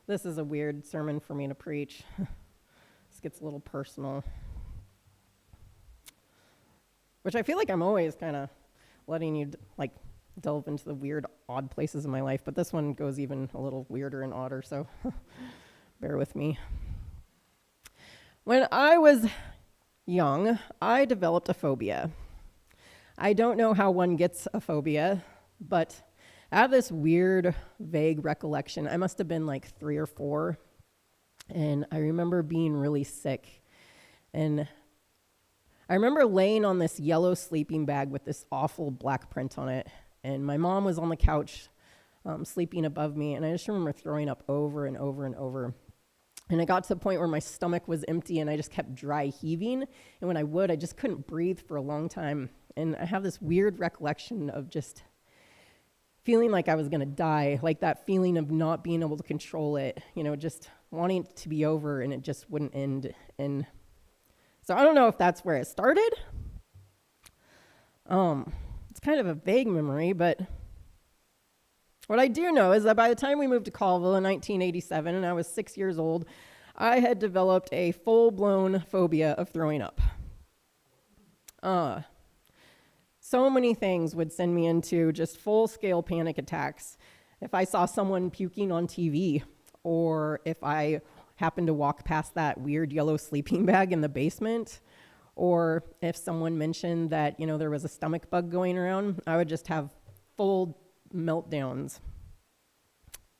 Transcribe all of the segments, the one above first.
This is a weird sermon for me to preach. This gets a little personal. Which I feel like I'm always kind of letting you delve into the weird, odd places in my life, but this one goes even a little weirder and odder, so bear with me. When I was young, I developed a phobia. I don't know how one gets a phobia, but I have this weird, vague recollection. I must have been like 3 or 4, and I remember being really sick. And I remember laying on this yellow sleeping bag with this awful black print on it, and my mom was on the couch sleeping above me, and I just remember throwing up over and over and over. And it got to the point where my stomach was empty, and I just kept dry heaving, and when I would, I just couldn't breathe for a long time. And I have this weird recollection of just feeling like I was going to die, like that feeling of not being able to control it, just wanting it to be over, and it just wouldn't end. And so I don't know if that's where it started. It's kind of a vague memory, but what I do know is that by the time we moved to Colville in 1987, and I was 6 years old, I had developed a full-blown phobia of throwing up. So many things would send me into just full-scale panic attacks. If I saw someone puking on TV, or if I happened to walk past that weird yellow sleeping bag in the basement, or if someone mentioned that, there was a stomach bug going around, I would just have full meltdowns.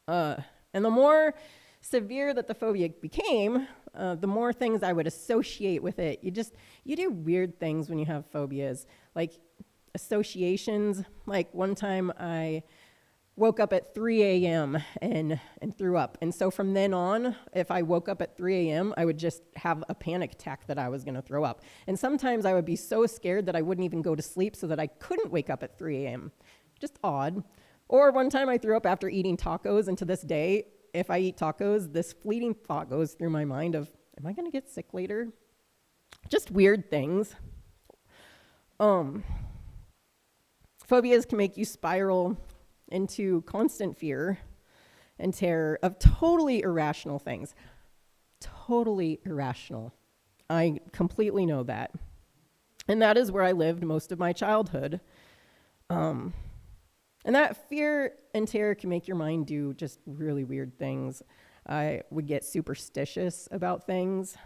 And the more severe that the phobia became, the more things I would associate with it. You do weird things when you have phobias, like associations. Like one time I woke up at 3 a.m. and threw up. And so from then on, if I woke up at 3 a.m., I would just have a panic attack that I was going to throw up. And sometimes I would be so scared that I wouldn't even go to sleep so that I couldn't wake up at 3 a.m. Just odd. Or one time I threw up after eating tacos, and to this day, if I eat tacos, this fleeting thought goes through my mind of, am I going to get sick later? Just weird things. Phobias can make you spiral into constant fear and terror of totally irrational things. Totally irrational. I completely know that. And that is where I lived most of my childhood. And that fear and terror can make your mind do just really weird things. I would get superstitious about things,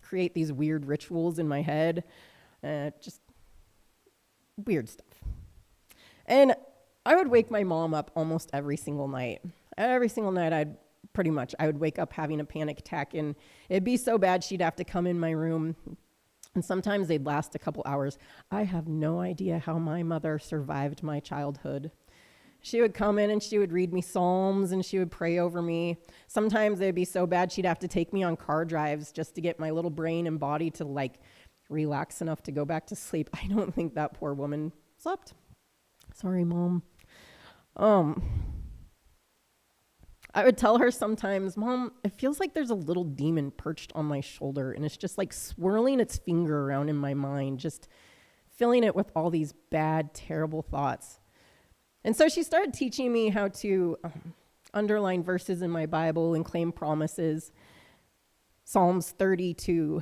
create these weird rituals in my head, just weird stuff. And I would wake my mom up almost every single night. Every single night I would wake up having a panic attack, and it'd be so bad she'd have to come in my room, and sometimes they'd last a couple hours. I have no idea how my mother survived my childhood. She would come in and she would read me Psalms, and she would pray over me. Sometimes they'd be so bad she'd have to take me on car drives just to get my little brain and body to relax enough to go back to sleep. I don't think that poor woman slept. Sorry, Mom. I would tell her sometimes, Mom, it feels like there's a little demon perched on my shoulder, and it's just swirling its finger around in my mind, just filling it with all these bad, terrible thoughts. And so she started teaching me how to underline verses in my Bible and claim promises. Psalms 32,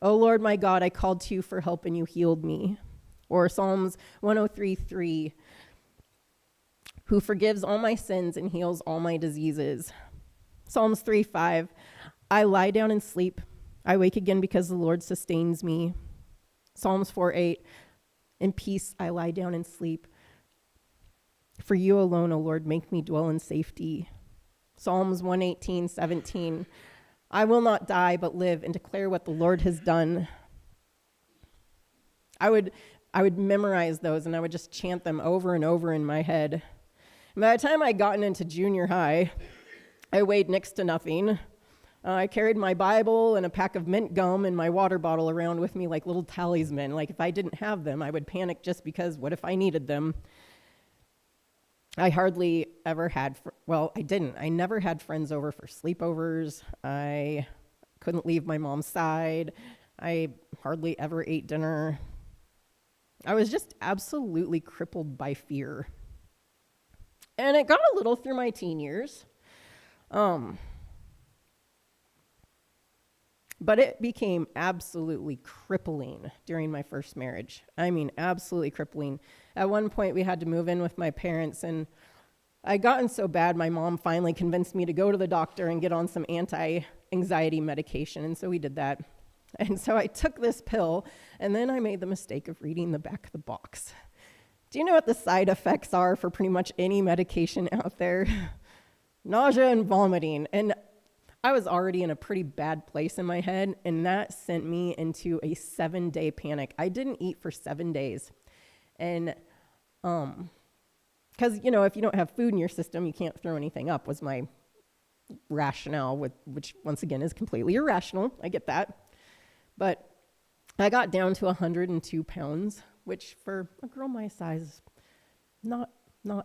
"O Lord my God, I called to you for help and you healed me." Or Psalms 103:3, "Who forgives all my sins and heals all my diseases." Psalms 3:5, "I lie down and sleep. I wake again because the Lord sustains me." Psalms 4:8, "In peace I lie down and sleep. For you alone, O Lord, make me dwell in safety." Psalms 118:17, "I will not die but live and declare what the Lord has done." I would memorize those, and I would just chant them over and over in my head. And by the time I'd gotten into junior high, I weighed next to nothing. I carried my Bible and a pack of mint gum and my water bottle around with me like little talisman. If I didn't have them, I would panic just because what if I needed them? I hardly ever had, I didn't. I never had friends over for sleepovers. I couldn't leave my mom's side. I hardly ever ate dinner. I was just absolutely crippled by fear. And it got a little through my teen years. But it became absolutely crippling during my first marriage. I mean, absolutely crippling. At one point, we had to move in with my parents, and I'd gotten so bad, my mom finally convinced me to go to the doctor and get on some anti-anxiety medication, and so we did that. And so I took this pill, and then I made the mistake of reading the back of the box. Do you know what the side effects are for pretty much any medication out there? Nausea and vomiting. And I was already in a pretty bad place in my head, and that sent me into a 7-day panic. I didn't eat for 7 days. And, because, if you don't have food in your system, you can't throw anything up, was my rationale, which once again is completely irrational. I get that. But I got down to 102 pounds, which for a girl my size is not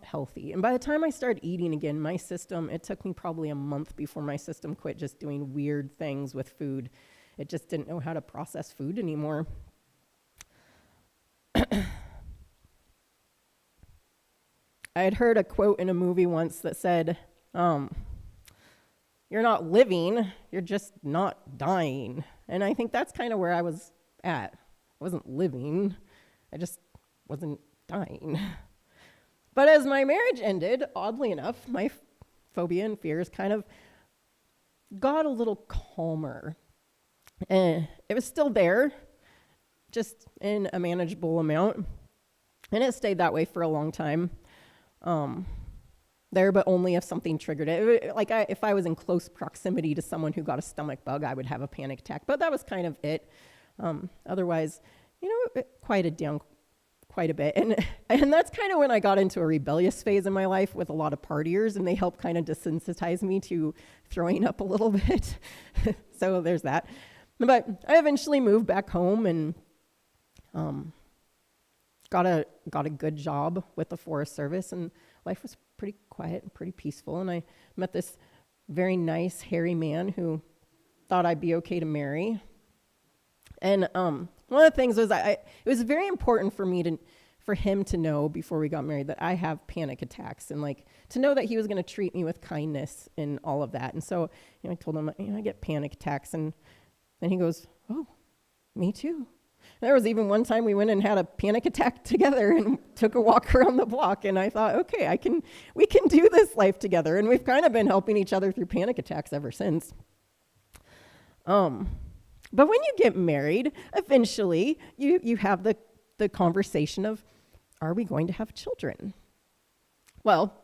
healthy. And by the time I started eating again, my system, it took me probably a month before my system quit just doing weird things with food. It just didn't know how to process food anymore. I had heard a quote in a movie once that said, you're not living, you're just not dying. And I think that's kind of where I was at. I wasn't living, I just wasn't dying. But as my marriage ended, oddly enough, my phobia and fears kind of got a little calmer. And it was still there, just in a manageable amount. And it stayed that way for a long time. But only if something triggered it. If I was in close proximity to someone who got a stomach bug, I would have a panic attack. But that was kind of it. Otherwise, it quieted down quite a bit. And that's kind of when I got into a rebellious phase in my life with a lot of partiers, and they helped kind of desensitize me to throwing up a little bit. So there's that. But I eventually moved back home and got a good job with the Forest Service, and life was pretty quiet and pretty peaceful. And I met this very nice, hairy man who thought I'd be okay to marry. And one of the things was it was very important for him to know before we got married that I have panic attacks, and to know that he was going to treat me with kindness and all of that. And so I told him I get panic attacks, and then he goes, "Oh, me too." There was even one time we went and had a panic attack together and took a walk around the block, and I thought, okay, we can do this life together, and we've kind of been helping each other through panic attacks ever since. But when you get married, eventually you have the conversation of, are we going to have children? Well,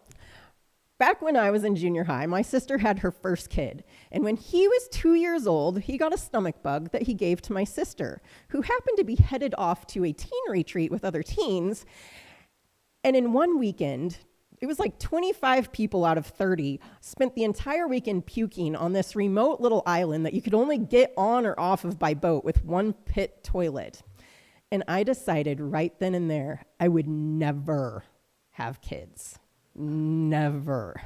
back when I was in junior high, my sister had her first kid. And when he was 2 years old, he got a stomach bug that he gave to my sister, who happened to be headed off to a teen retreat with other teens. And in one weekend, it was 25 people out of 30 spent the entire weekend puking on this remote little island that you could only get on or off of by boat with one pit toilet. And I decided right then and there, I would never have kids. Never.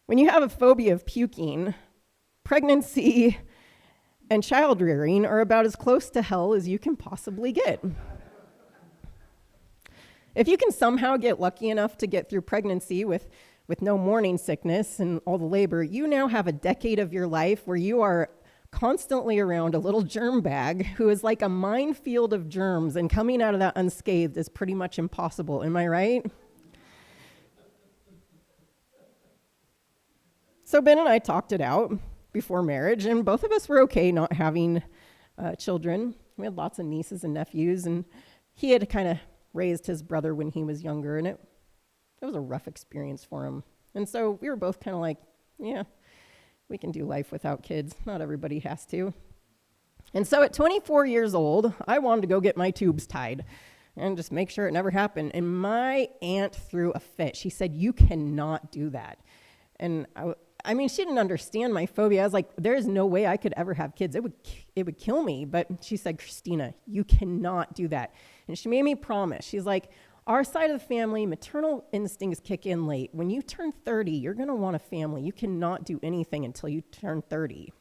When you have a phobia of puking, pregnancy and child rearing are about as close to hell as you can possibly get. If you can somehow get lucky enough to get through pregnancy with no morning sickness and all the labor, you now have a decade of your life where you are constantly around a little germ bag who is like a minefield of germs, and coming out of that unscathed is pretty much impossible. Am I right? So Ben and I talked it out before marriage, and both of us were okay not having children. We had lots of nieces and nephews, and he had kind of raised his brother when he was younger, and it was a rough experience for him. And so we were both kind of like, yeah, we can do life without kids. Not everybody has to. And so at 24 years old, I wanted to go get my tubes tied and just make sure it never happened. And my aunt threw a fit. She said, "You cannot do that." And I mean, she didn't understand my phobia. I was like, there's no way I could ever have kids. It would kill me. But she said, "Christina, you cannot do that." And she made me promise. She's like, our side of the family, maternal instincts kick in late. When you turn 30, you're going to want a family. You cannot do anything until you turn 30.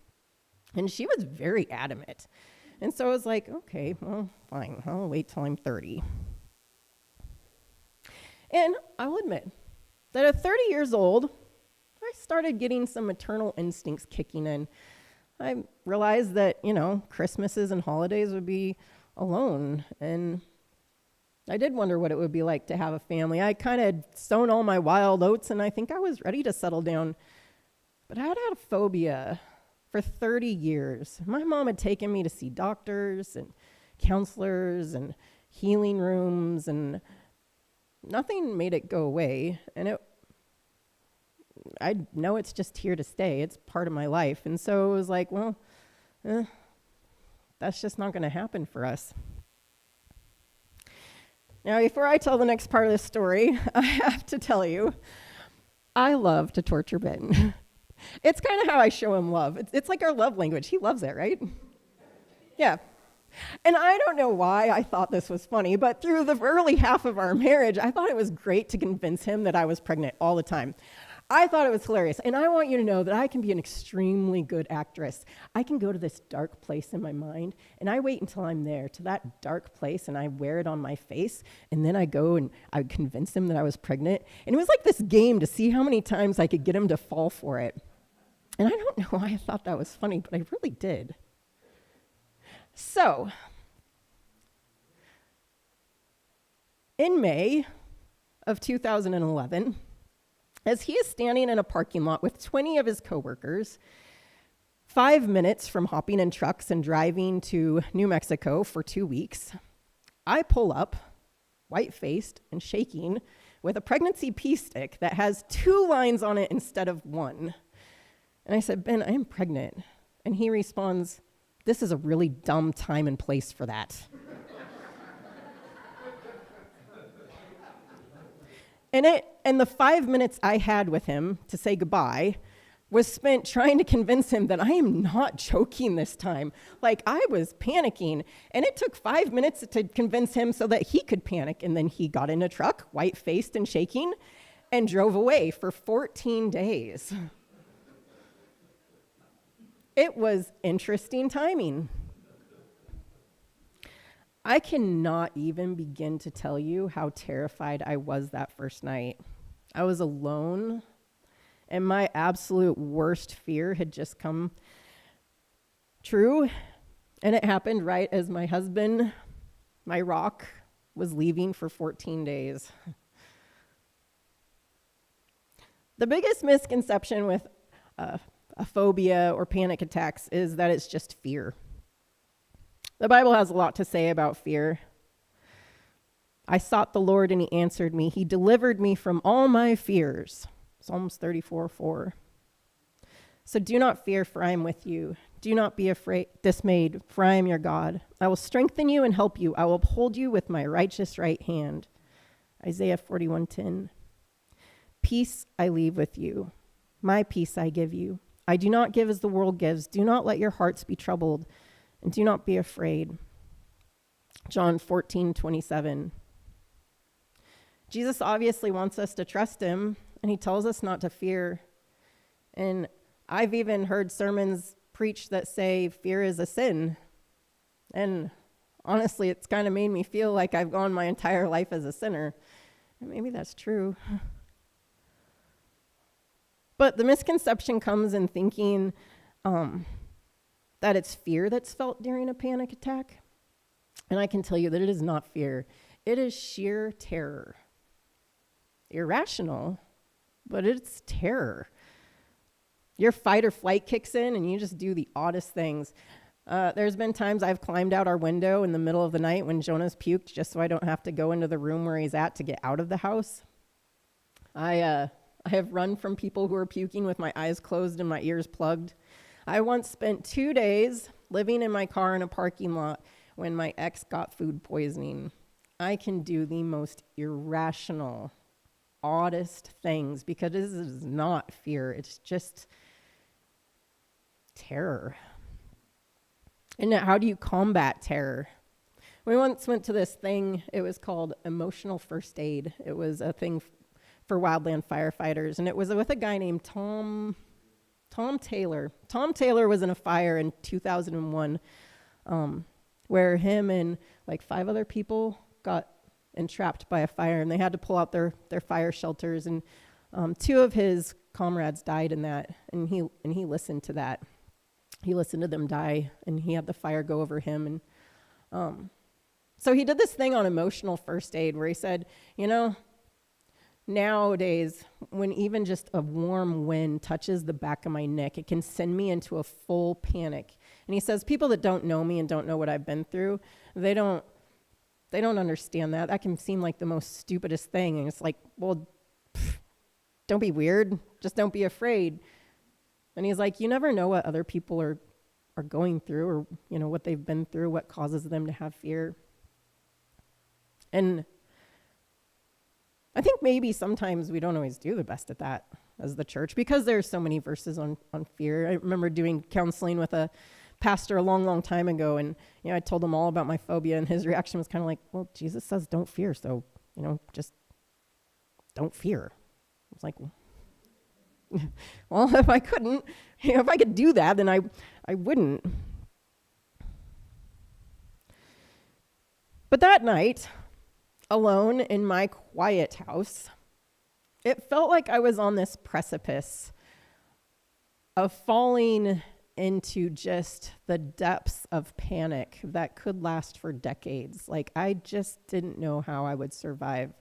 And she was very adamant. And so I was like, okay, well, fine. I'll wait till I'm 30. And I'll admit that at 30 years old, I started getting some maternal instincts kicking in. I realized that, Christmases and holidays would be alone. And I did wonder what it would be like to have a family. I kind of sown all my wild oats, and I think I was ready to settle down. But I had a phobia for 30 years. My mom had taken me to see doctors and counselors and healing rooms, and nothing made it go away. And I know it's just here to stay. It's part of my life. And so it was like, well, that's just not going to happen for us. Now, before I tell the next part of this story, I have to tell you, I love to torture Ben. It's kind of how I show him love. It's like our love language. He loves it, right? Yeah. And I don't know why I thought this was funny, but through the early half of our marriage, I thought it was great to convince him that I was pregnant all the time. I thought it was hilarious. And I want you to know that I can be an extremely good actress. I can go to this dark place in my mind, and I wait until I'm there to that dark place, and I wear it on my face, and then I go and I would convince him that I was pregnant. And it was like this game to see how many times I could get him to fall for it. And I don't know why I thought that was funny, but I really did. So, in May of 2011, as he is standing in a parking lot with 20 of his coworkers, 5 minutes from hopping in trucks and driving to New Mexico for 2 weeks, I pull up, white-faced and shaking, with a pregnancy pee stick that has 2 lines on it instead of 1. And I said, Ben, I am pregnant. And he responds, this is a really dumb time and place for that. And the 5 minutes I had with him to say goodbye was spent trying to convince him that I am not joking this time. Like, I was panicking. And it took 5 minutes to convince him so that he could panic. And then he got in a truck, white-faced and shaking, and drove away for 14 days. It was interesting timing. I cannot even begin to tell you how terrified I was that first night. I was alone, and my absolute worst fear had just come true, and it happened right as my husband, my rock, was leaving for 14 days. The biggest misconception with a phobia or panic attacks is that it's just fear. The Bible has a lot to say about fear. I sought the Lord and he answered me. He delivered me from all my fears. Psalms 34:4. So do not fear, for I am with you. Do not be dismayed, for I am your God. I will strengthen you and help you. I will uphold you with my righteous right hand. Isaiah 41:10. Peace I leave with you. My peace I give you. I do not give as the world gives. Do not let your hearts be troubled, and do not be afraid. John 14:27. Jesus obviously wants us to trust him, and he tells us not to fear. And I've even heard sermons preached that say fear is a sin. And honestly, it's kind of made me feel like I've gone my entire life as a sinner. And maybe that's true. But the misconception comes in thinking that it's fear that's felt during a panic attack. And I can tell you that it is not fear. It is sheer terror. Irrational, but it's terror. Your fight or flight kicks in and you just do the oddest things. There's been times I've climbed out our window in the middle of the night when Jonas puked just so I don't have to go into the room where he's at to get out of the house. I have run from people who are puking with my eyes closed and my ears plugged. I once spent 2 days living in my car in a parking lot when my ex got food poisoning. I can do the most irrational, oddest things because this is not fear. It's just terror. And how do you combat terror? We once went to this thing. It was called Emotional First Aid. It was a thing for wildland firefighters, and it was with a guy named Tom Taylor. Tom Taylor was in a fire in 2001 where him and like 5 other people got entrapped by a fire, and they had to pull out their fire shelters, and 2 of his comrades died in that, and he listened to that. He listened to them die, and he had the fire go over him. And so he did this thing on emotional first aid where he said, nowadays, when even just a warm wind touches the back of my neck, it can send me into a full panic. And he says, people that don't know me and don't know what I've been through, they don't understand that. That can seem like the most stupidest thing. And it's like, well, don't be weird. Just don't be afraid. And he's like, you never know what other people are going through, or, what they've been through, what causes them to have fear. And I think maybe sometimes we don't always do the best at that as the church, because there's so many verses on fear. I remember doing counseling with a pastor a long, long time ago, and I told him all about my phobia, and his reaction was kind of like, well, Jesus says don't fear, so just don't fear. I was like, well, if I couldn't, if I could do that, then I wouldn't. But that night, alone in my quiet house, it felt like I was on this precipice of falling into just the depths of panic that could last for decades. Like, I just didn't know how I would survive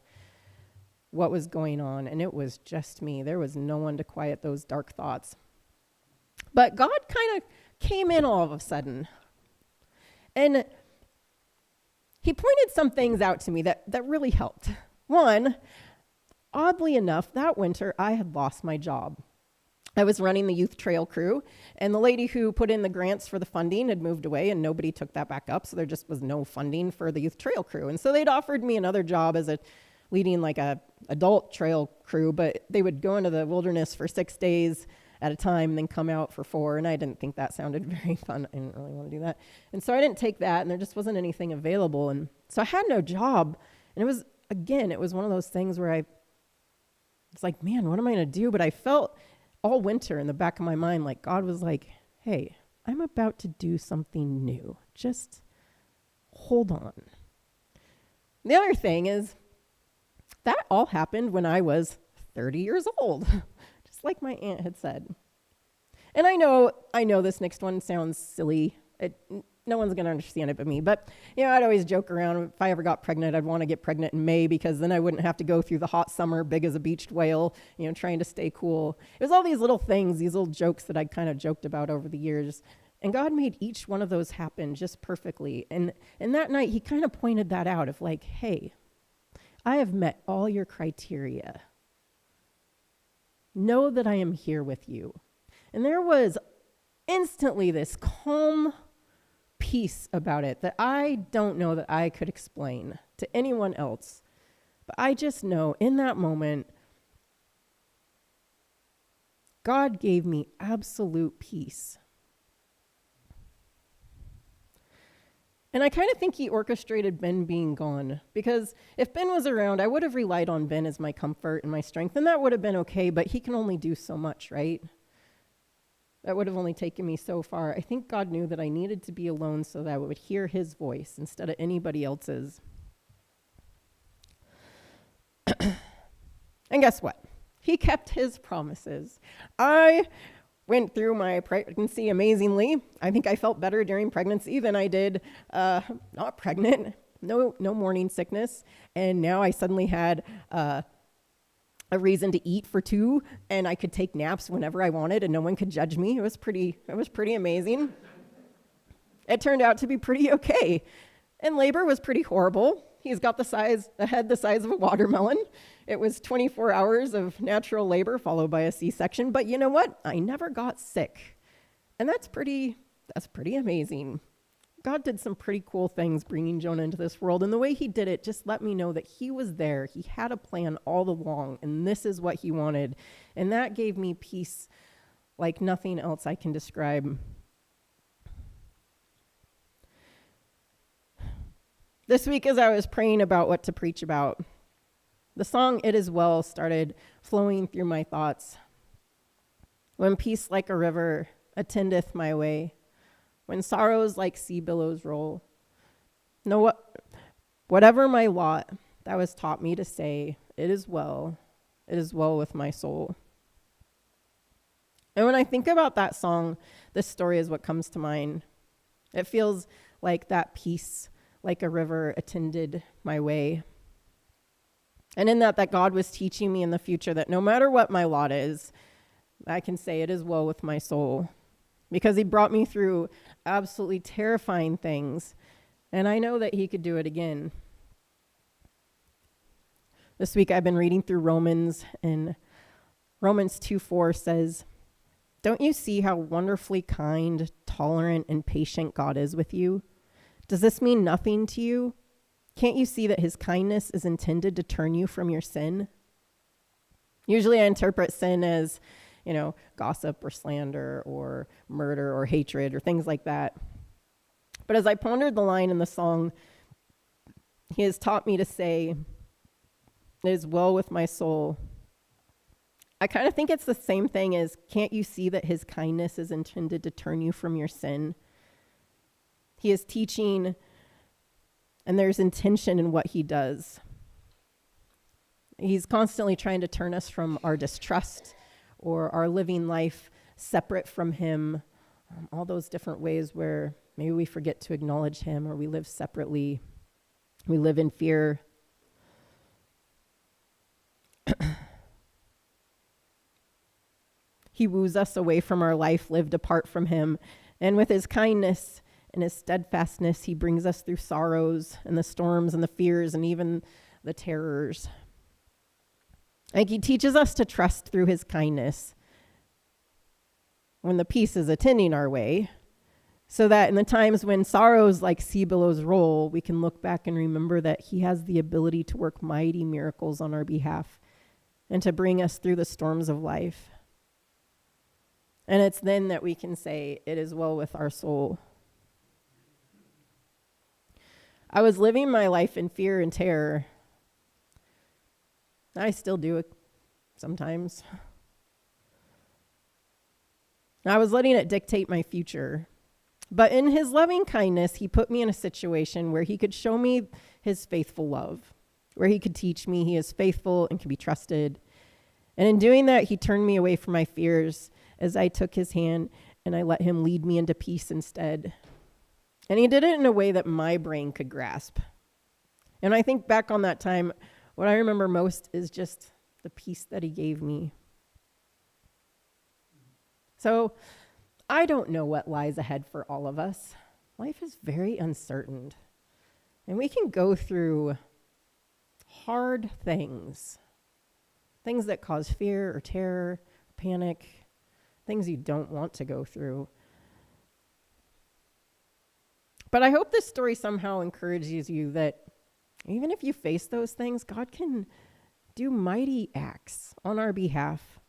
what was going on, and it was just me. There was no one to quiet those dark thoughts. But God kind of came in all of a sudden, and he pointed some things out to me that really helped. One, oddly enough, that winter, I had lost my job. I was running the youth trail crew, and the lady who put in the grants for the funding had moved away, and nobody took that back up, so there just was no funding for the youth trail crew. And so they'd offered me another job as leading like a adult trail crew, but they would go into the wilderness for 6 days at a time and then come out for 4, and I didn't think that sounded very fun. I didn't really want to do that. And so I didn't take that, and there just wasn't anything available. And so I had no job, and it was one of those things where it's like, man, what am I going to do? But I felt all winter in the back of my mind like God was like, hey, I'm about to do something new. Just hold on. The other thing is, that all happened when I was 30 years old, just like my aunt had said. And I know this next one sounds silly. No one's going to understand it but me. But, I'd always joke around. If I ever got pregnant, I'd want to get pregnant in May, because then I wouldn't have to go through the hot summer, big as a beached whale, trying to stay cool. It was all these little things, these little jokes that I'd kind of joked about over the years. And God made each one of those happen just perfectly. And that night, he kind of pointed that out of like, hey, I have met all your criteria. Know that I am here with you. And there was instantly this calm peace about it that I don't know that I could explain to anyone else. But I just know in that moment, God gave me absolute peace. And I kind of think he orchestrated Ben being gone, because if Ben was around, I would have relied on Ben as my comfort and my strength, and that would have been okay, but he can only do so much, right? That would have only taken me so far. I think God knew that I needed to be alone so that I would hear his voice instead of anybody else's. And guess what? He kept his promises. I went through my pregnancy amazingly. I think I felt better during pregnancy than I did not pregnant. No morning sickness. And now I suddenly had a reason to eat for 2, and I could take naps whenever I wanted, and no one could judge me. It was pretty amazing. It turned out to be pretty okay. And labor was pretty horrible. He's got a head the size of a watermelon. It was 24 hours of natural labor followed by a C-section. But you know what? I never got sick. And that's pretty amazing. God did some pretty cool things bringing Jonah into this world. And the way he did it just let me know that he was there. He had a plan all along, and this is what he wanted. And that gave me peace like nothing else I can describe. This week, as I was praying about what to preach about, the song "It Is Well" started flowing through my thoughts. When peace like a river attendeth my way, when sorrows like sea billows roll, whatever my lot, thou hast taught me to say, it is well with my soul. And when I think about that song, this story is what comes to mind. It feels like that peace, like a river, attended my way. And in that God was teaching me in the future that no matter what my lot is, I can say it is well with my soul. Because he brought me through absolutely terrifying things. And I know that he could do it again. This week I've been reading through Romans, and Romans 2:4 says, "Don't you see how wonderfully kind, tolerant, and patient God is with you? Does this mean nothing to you? Can't you see that his kindness is intended to turn you from your sin?" Usually I interpret sin as, gossip or slander or murder or hatred or things like that. But as I pondered the line in the song, he has taught me to say, "It is well with my soul." I kind of think it's the same thing as, can't you see that his kindness is intended to turn you from your sin? He is teaching, and there's intention in what he does. He's constantly trying to turn us from our distrust or our living life separate from him, all those different ways where maybe we forget to acknowledge him or we live separately. We live in fear. He woos us away from our life lived apart from him. And with his kindness and his steadfastness, he brings us through sorrows and the storms and the fears and even the terrors. Like he teaches us to trust through his kindness when the peace is attending our way, so that in the times when sorrows like sea billows roll, we can look back and remember that he has the ability to work mighty miracles on our behalf and to bring us through the storms of life. And it's then that we can say, "It is well with our soul." I was living my life in fear and terror. I still do it sometimes. I was letting it dictate my future. But in his loving kindness, he put me in a situation where he could show me his faithful love, where he could teach me he is faithful and can be trusted. And in doing that, he turned me away from my fears as I took his hand and I let him lead me into peace instead. And he did it in a way that my brain could grasp. And I think back on that time, what I remember most is just the peace that he gave me. So I don't know what lies ahead for all of us. Life is very uncertain. And we can go through hard things that cause fear or terror, or panic, things you don't want to go through. But I hope this story somehow encourages you that even if you face those things, God can do mighty acts on our behalf.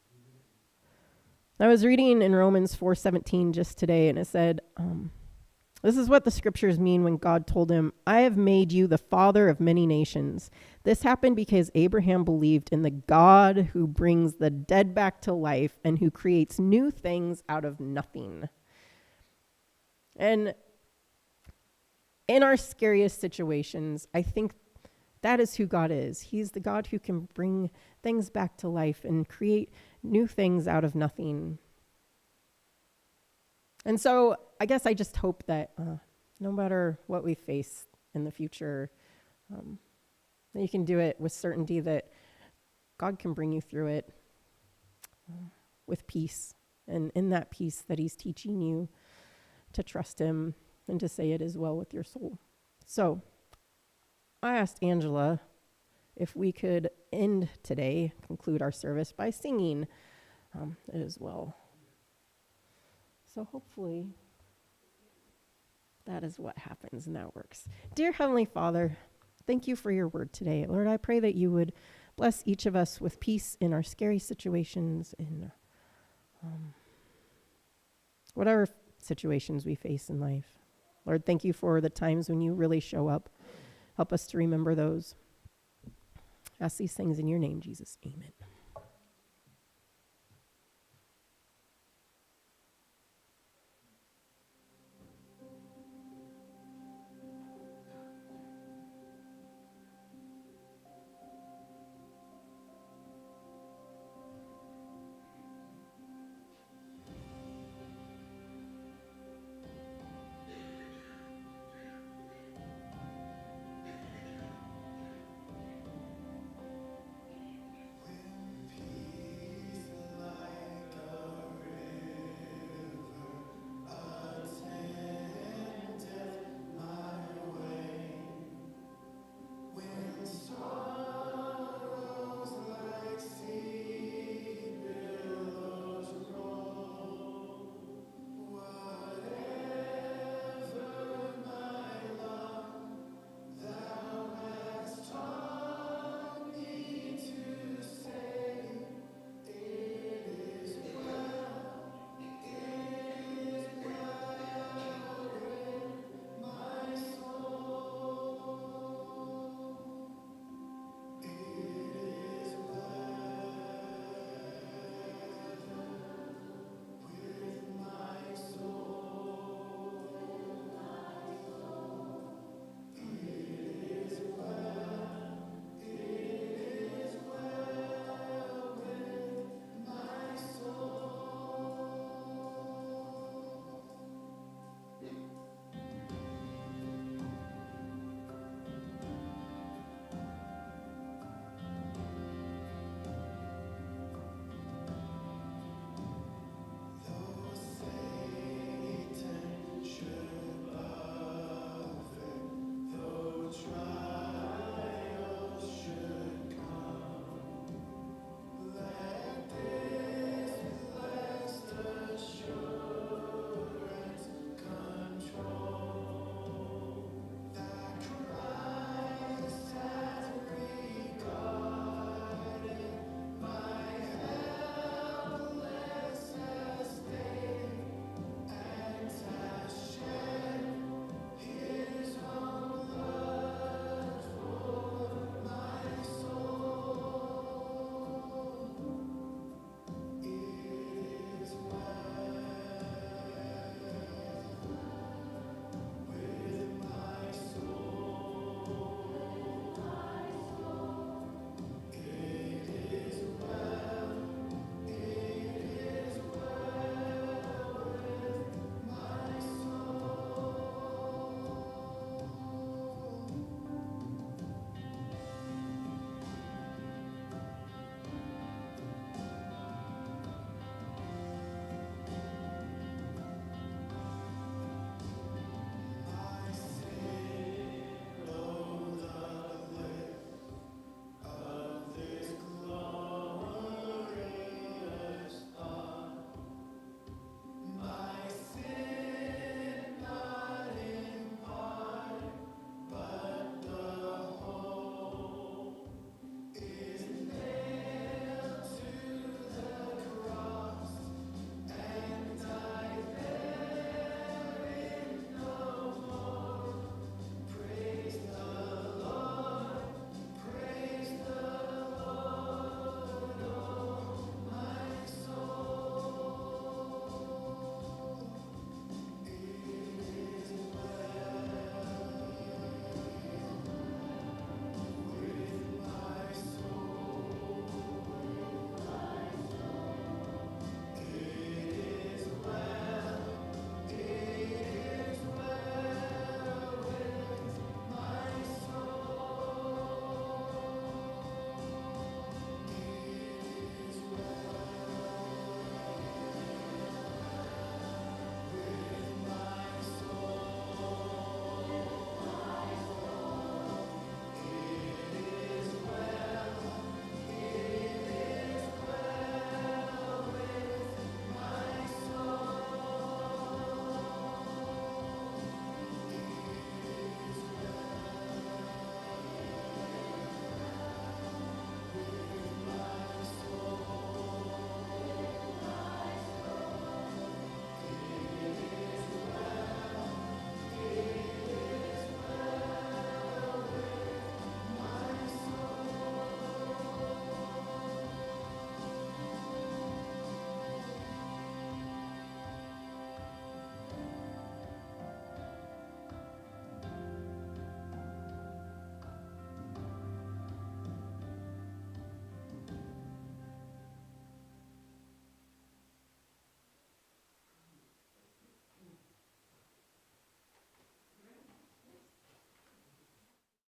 I was reading in Romans 4:17 just today, and it said, this is what the scriptures mean when God told him, "I have made you the father of many nations." This happened because Abraham believed in the God who brings the dead back to life and who creates new things out of nothing. And in our scariest situations, I think that is who God is. He's the God who can bring things back to life and create new things out of nothing. And so I guess I just hope that no matter what we face in the future, that you can do it with certainty that God can bring you through it with peace. And in that peace that he's teaching you to trust him and to say it is well with your soul. So I asked Angela if we could conclude our service by singing It Is Well. So hopefully that is what happens and that works. Dear Heavenly Father, thank you for your word today. Lord, I pray that you would bless each of us with peace in our scary situations, in whatever situations we face in life. Lord, thank you for the times when you really show up. Help us to remember those. I ask these things in your name, Jesus. Amen.